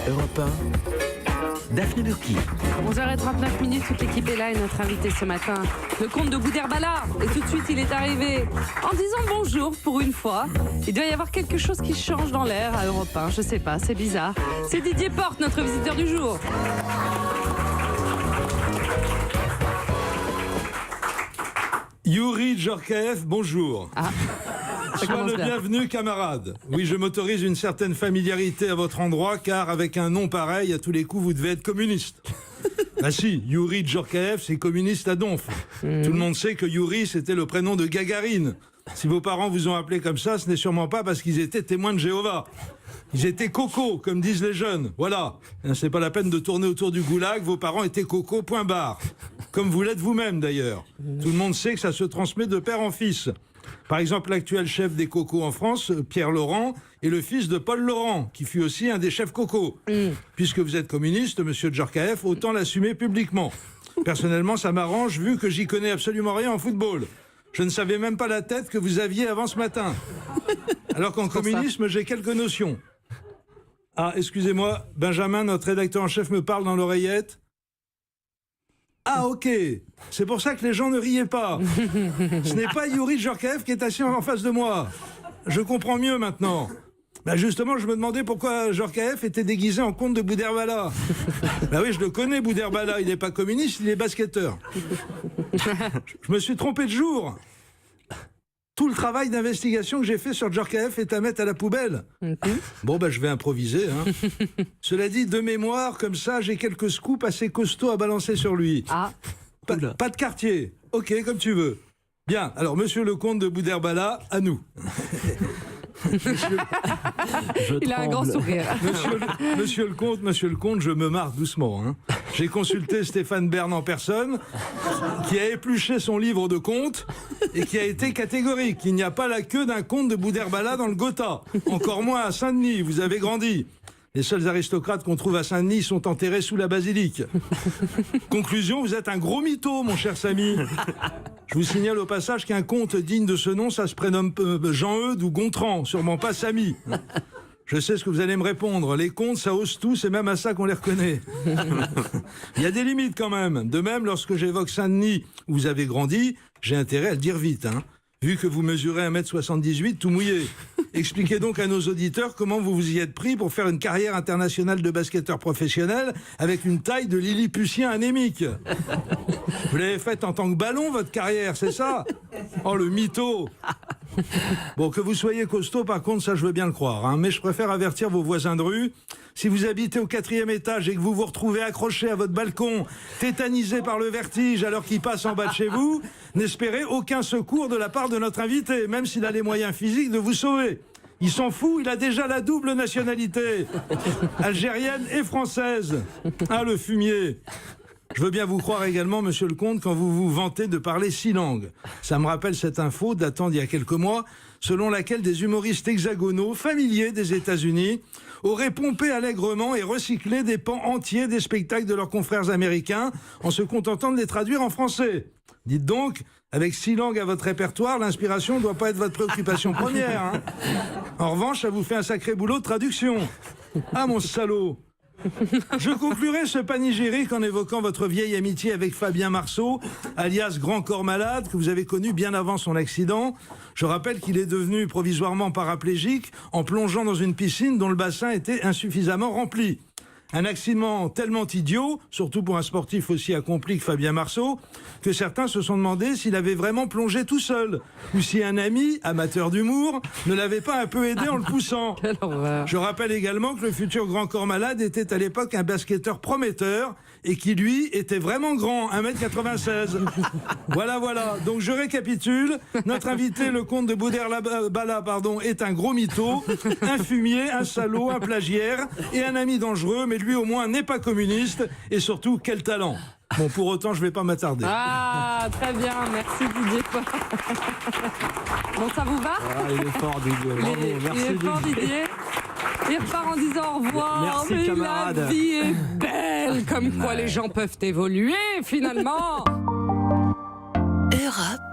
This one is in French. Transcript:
Europe 1, Daphné Burki. 11h39, toute l'équipe est là et notre invité ce matin, le comte de Boudherbala. Et tout de suite, il est arrivé en disant bonjour pour une fois. Il doit y avoir quelque chose qui change dans l'air à Europe 1, je sais pas, c'est bizarre. C'est Didier Porte, notre visiteur du jour. Youri Djorkaeff, bonjour. Sois le bienvenu, camarade. Oui, je m'autorise une certaine familiarité à votre endroit, car avec un nom pareil, à tous les coups, vous devez être communiste. Ah si, Youri Djorkaeff, c'est communiste à donf. Tout le monde sait que Youri, c'était le prénom de Gagarine. Si vos parents vous ont appelé comme ça, ce n'est sûrement pas parce qu'ils étaient témoins de Jéhovah. Ils étaient cocos, comme disent les jeunes. Voilà. C'est pas la peine de tourner autour du goulag, vos parents étaient cocos, point barre. Comme vous l'êtes vous-même, d'ailleurs. Tout le monde sait que ça se transmet de père en fils. Par exemple, l'actuel chef des cocos en France, Pierre Laurent, est le fils de Paul Laurent, qui fut aussi un des chefs cocos. Puisque vous êtes communiste, monsieur Djorkaeff, autant l'assumer publiquement. Personnellement, ça m'arrange, vu que j'y connais absolument rien en football. Je ne savais même pas la tête que vous aviez avant ce matin. Alors qu'en communisme, j'ai quelques notions. Ah, excusez-moi, Benjamin, notre rédacteur en chef, me parle dans l'oreillette. Ah, ok. C'est pour ça que les gens ne riaient pas. Ce n'est pas Youri Djorkaeff qui est assis en face de moi. Je comprends mieux maintenant. Bah justement, je me demandais pourquoi Djorkaeff était déguisé en comte de Boudherbala. Bah oui, je le connais, Boudherbala. Il n'est pas communiste, il est basketteur. Je me suis trompé de jour. Tout le travail d'investigation que j'ai fait sur Djorkaeff est à mettre à la poubelle. Bon, bah je vais improviser. Cela dit, de mémoire, comme ça, j'ai quelques scoops assez costauds à balancer sur lui. Pas de quartier. Ok, comme tu veux. Bien, alors, monsieur le comte de Boudherbala, à nous. Il a un grand sourire. Monsieur le comte, je me marre doucement. J'ai consulté Stéphane Bern en personne, qui a épluché son livre de contes et qui a été catégorique. Il n'y a pas la queue d'un comte de Boudherbala dans le Gotha. Encore moins à Saint-Denis, vous avez grandi. Les seuls aristocrates qu'on trouve à Saint-Denis sont enterrés sous la basilique. Conclusion, vous êtes un gros mytho, mon cher Samy. Je vous signale au passage qu'un comte digne de ce nom, ça se prénomme Jean-Eudes ou Gontran, sûrement pas Samy. Je sais ce que vous allez me répondre. Les comtes, ça ose tout, c'est même à ça qu'on les reconnaît. Il y a des limites quand même. De même, lorsque j'évoque Saint-Denis, où vous avez grandi, j'ai intérêt à le dire vite, vu que vous mesurez 1m78 tout mouillé. Expliquez donc à nos auditeurs comment vous vous y êtes pris pour faire une carrière internationale de basketteur professionnel avec une taille de Lilliputien anémique. Vous l'avez faite en tant que ballon, votre carrière, c'est ça? Oh, le mytho! Bon, que vous soyez costaud, par contre, ça je veux bien le croire. Mais je préfère avertir vos voisins de rue. Si vous habitez au 4e étage et que vous vous retrouvez accroché à votre balcon, tétanisé par le vertige alors qu'il passe en bas de chez vous, n'espérez aucun secours de la part de notre invité, même s'il a les moyens physiques de vous sauver. Il s'en fout, il a déjà la double nationalité, algérienne et française. Ah, le fumier! Je veux bien vous croire également, monsieur le comte, quand vous vous vantez de parler 6 langues. Ça me rappelle cette info datant d'il y a quelques mois, selon laquelle des humoristes hexagonaux, familiers des États-Unis, auraient pompé allègrement et recyclé des pans entiers des spectacles de leurs confrères américains en se contentant de les traduire en français. Dites donc, avec 6 langues à votre répertoire, l'inspiration ne doit pas être votre préoccupation première. En revanche, ça vous fait un sacré boulot de traduction. Ah, mon salaud! Je conclurai ce panégyrique en évoquant votre vieille amitié avec Fabien Marceau, alias Grand Corps Malade, que vous avez connu bien avant son accident. Je rappelle qu'il est devenu provisoirement paraplégique en plongeant dans une piscine dont le bassin était insuffisamment rempli. Un accident tellement idiot, surtout pour un sportif aussi accompli que Fabien Marceau, que certains se sont demandé s'il avait vraiment plongé tout seul, ou si un ami, amateur d'humour, ne l'avait pas un peu aidé en le poussant. Je rappelle également que le futur Grand Corps Malade était à l'époque un basketteur prometteur, et qui, lui, était vraiment grand, 1m96. Voilà. Donc je récapitule. Notre invité, le comte de Boudherbala, est un gros mytho, un fumier, un salaud, un plagiaire et un ami dangereux, mais lui au moins n'est pas communiste, et surtout, quel talent. Bon, pour autant, je ne vais pas m'attarder. Ah, très bien, merci Didier. Bon, ça vous va? Il est fort, Didier. Bravo, merci, il est fort, Didier. Il repart en disant au revoir. Merci, mais camarade. la vie est belle, comme quoi les gens peuvent évoluer, finalement. Europe